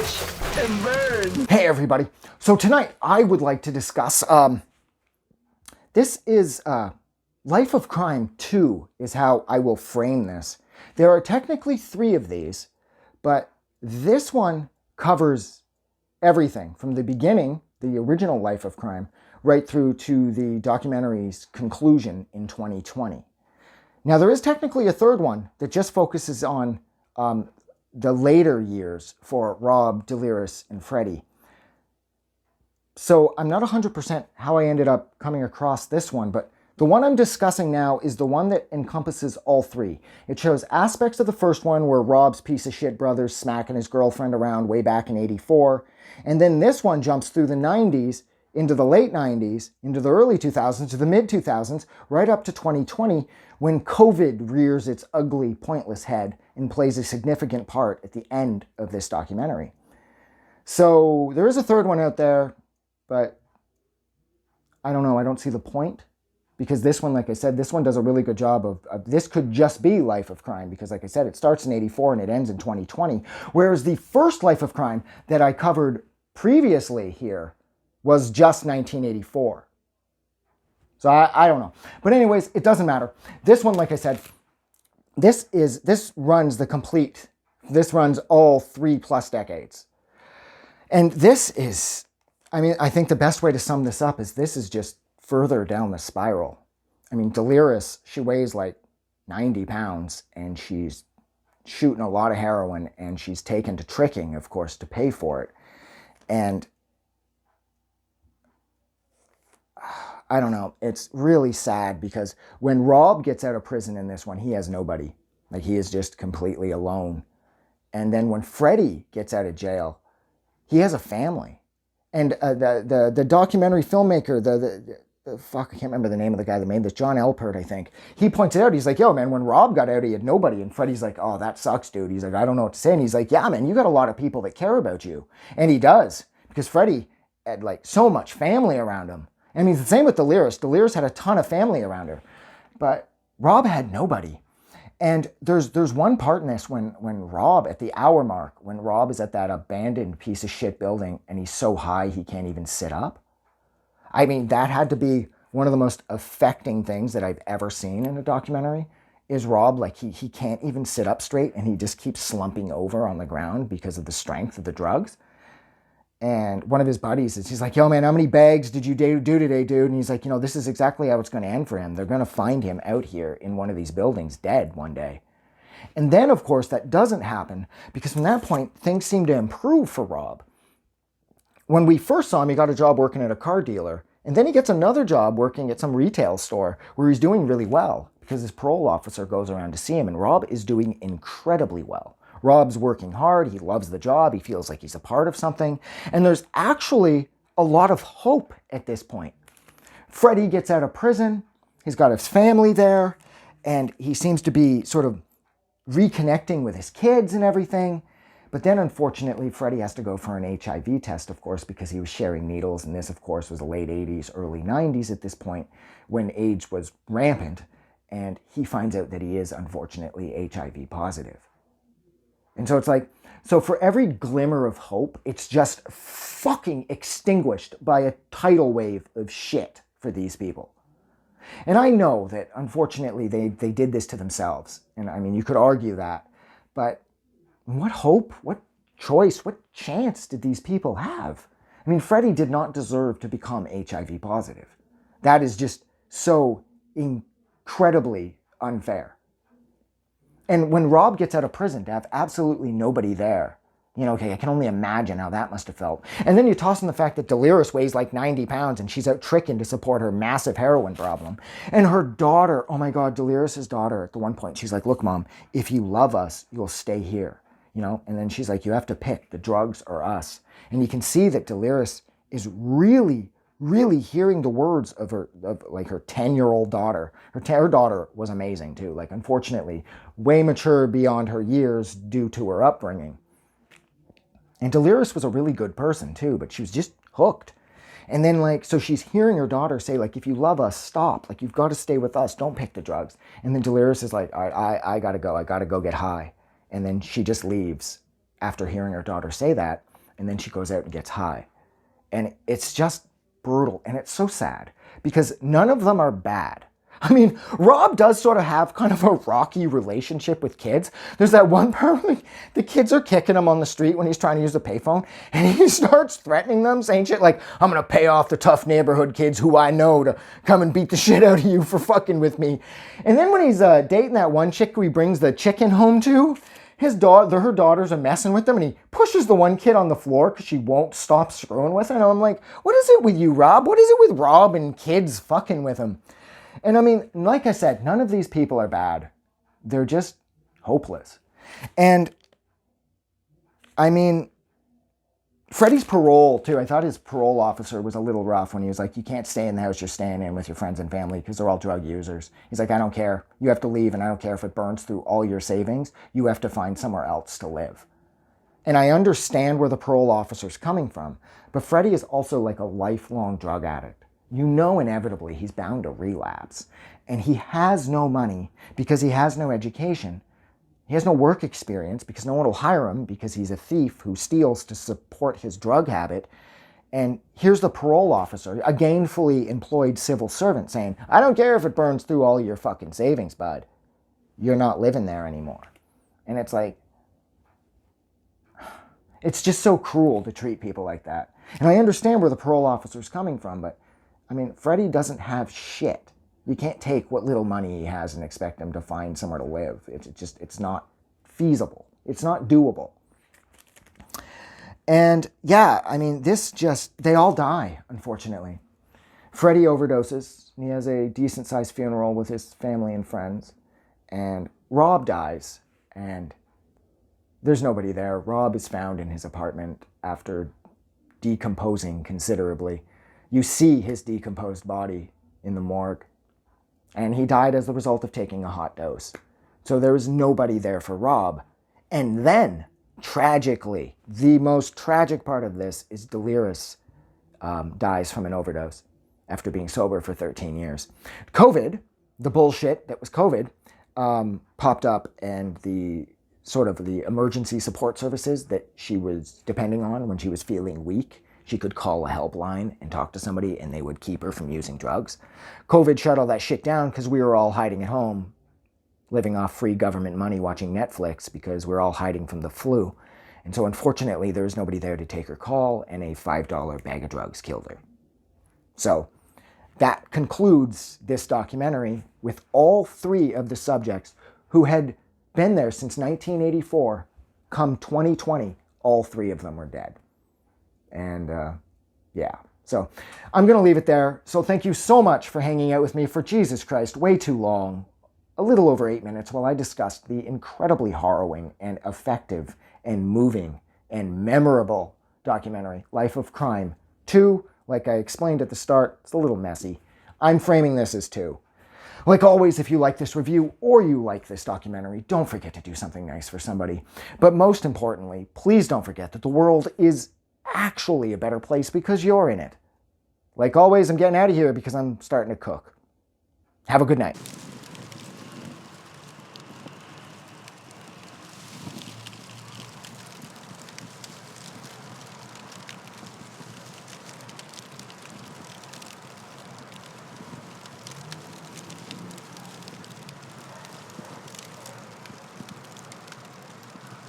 Watch and burn. Hey everybody. So tonight I would like to discuss, this is Life of Crime 2 is how I will frame this. There are technically 3 of these, but this one covers everything from the beginning, the original Life of Crime, right through to the documentary's conclusion in 2020. Now there is technically a third one that just focuses on the later years for Rob, Deliris, and Freddie. So I'm not 100% how I ended up coming across this one, but the one I'm discussing now is the one that encompasses all 3. It shows aspects of the first one where Rob's piece of shit brother's smacking his girlfriend around way back in '84. And then this one jumps through the 90s, into the late 90s, into the early 2000s, to the mid 2000s, right up to 2020, when COVID rears its ugly, pointless head and plays a significant part at the end of this documentary. So there is a third one out there, but I don't know, I don't see the point. Because this one, like I said, this one does a really good job of this could just be Life of Crime, because like I said, it starts in '84 and it ends in 2020. Whereas the first Life of Crime that I covered previously here was just 1984. So I don't know. But anyways, it doesn't matter. This one, like I said, this runs all 3+ decades. And this is, I think the best way to sum this up is this is just further down the spiral. Deliris, she weighs like 90 pounds and she's shooting a lot of heroin and she's taken to tricking, of course, to pay for it. And I don't know, it's really sad because when Rob gets out of prison in this one, he has nobody. Like, he is just completely alone. And then when Freddie gets out of jail, he has a family. And the documentary filmmaker, fuck, I can't remember the name of the guy that made this, John Alpert, I think. He points it out. He's like, yo, man, when Rob got out, he had nobody. And Freddie's like, oh, that sucks, dude. He's like, I don't know what to say. And he's like, yeah, man, you got a lot of people that care about you. And he does. Because Freddie had like so much family around him. It's the same with Deliris. Deliris had a ton of family around her. But Rob had nobody. And there's one part in this when Rob, at the hour mark, when Rob is at that abandoned piece of shit building and he's so high he can't even sit up. That had to be one of the most affecting things that I've ever seen in a documentary, is Rob, like he can't even sit up straight and he just keeps slumping over on the ground because of the strength of the drugs. And one of his buddies he's like, yo, man, how many bags did you do today, dude? And he's like, this is exactly how it's going to end for him. They're going to find him out here in one of these buildings dead one day. And then, of course, that doesn't happen because from that point, things seem to improve for Rob. When we first saw him, he got a job working at a car dealer. And then he gets another job working at some retail store where he's doing really well because his parole officer goes around to see him. And Rob is doing incredibly well. Rob's working hard. He loves the job. He feels like he's a part of something. And there's actually a lot of hope at this point. Freddie gets out of prison. He's got his family there. And he seems to be sort of reconnecting with his kids and everything. But then, unfortunately, Freddie has to go for an HIV test, of course, because he was sharing needles. And this, of course, was the late 80s, early 90s at this point, when AIDS was rampant. And he finds out that he is, unfortunately, HIV positive. And so it's like, so for every glimmer of hope, it's just fucking extinguished by a tidal wave of shit for these people. And I know that, unfortunately, they did this to themselves. And you could argue that. But what hope, what choice, what chance did these people have? Freddie did not deserve to become HIV positive. That is just so incredibly unfair. And when Rob gets out of prison, to have absolutely nobody there, I can only imagine how that must have felt. And then you toss in the fact that Deliris weighs like 90 pounds and she's out tricking to support her massive heroin problem. And her daughter, oh my God, Deliris' daughter, at the one point, she's like, look, Mom, if you love us, you'll stay here. And then she's like, you have to pick the drugs or us. And you can see that Deliris is really, really hearing the words of her 10-year-old daughter. Her daughter was amazing too. Unfortunately, way mature beyond her years due to her upbringing. And Deliris was a really good person too, but she was just hooked. And then so she's hearing her daughter say, if you love us, stop. You've got to stay with us. Don't pick the drugs. And then Deliris is like, all right, I got to go. I got to go get high. And then she just leaves after hearing her daughter say that. and then she goes out and gets high. And it's just brutal, and it's so sad because none of them are bad. I mean, Rob does sort of have kind of a rocky relationship with kids. There's that one part where the kids are kicking him on the street when he's trying to use the payphone, and he starts threatening them, saying shit like, I'm gonna pay off the tough neighborhood kids who I know to come and beat the shit out of you for fucking with me. And then when he's dating that one chick who he brings the chicken home to, her daughters are messing with him, and he pushes the one kid on the floor because she won't stop screwing with her. And I'm like, what is it with you, Rob? What is it with Rob and kids fucking with him? And I mean, like I said, none of these people are bad. They're just hopeless. And I mean, Freddie's parole, too. I thought his parole officer was a little rough when he was like, you can't stay in the house you're staying in with your friends and family because they're all drug users. He's like, I don't care. You have to leave, and I don't care if it burns through all your savings. You have to find somewhere else to live. And I understand where the parole officer's coming from, but Freddie is also like a lifelong drug addict. You know inevitably he's bound to relapse. And he has no money because he has no education. He has no work experience because no one will hire him because he's a thief who steals to support his drug habit. And here's the parole officer, a gainfully employed civil servant, saying, I don't care if it burns through all your fucking savings, bud. You're not living there anymore. And it's like, it's just so cruel to treat people like that. And I understand where the parole officer's coming from, but I mean, Freddie doesn't have shit. You can't take what little money he has and expect him to find somewhere to live. It's not feasible. It's not doable. And yeah, I mean, they all die, unfortunately. Freddie overdoses. He has a decent-sized funeral with his family and friends. And Rob dies, and there's nobody there. Rob is found in his apartment after decomposing considerably. You see his decomposed body in the morgue. And he died as the result of taking a hot dose. So there was nobody there for Rob. And then, tragically, the most tragic part of this is Deliris dies from an overdose after being sober for 13 years. COVID, the bullshit that was COVID, popped up, and the emergency support services that she was depending on when she was feeling weak, she could call a helpline and talk to somebody, and they would keep her from using drugs. COVID shut all that shit down because we were all hiding at home, living off free government money, watching Netflix because we're all hiding from the flu. And so unfortunately, there was nobody there to take her call, and a $5 bag of drugs killed her. So that concludes this documentary with all three of the subjects who had been there since 1984. Come 2020, all three of them were dead. And yeah, so I'm going to leave it there. So thank you so much for hanging out with me for, Jesus Christ, way too long, a little over 8 minutes, while I discussed the incredibly harrowing and effective and moving and memorable documentary, Life of Crime 2. Like I explained at the start, it's a little messy. I'm framing this as 2. Like always, if you like this review or you like this documentary, don't forget to do something nice for somebody. But most importantly, please don't forget that the world is actually a better place because you're in it. Like always, I'm getting out of here because I'm starting to cook. Have a good night.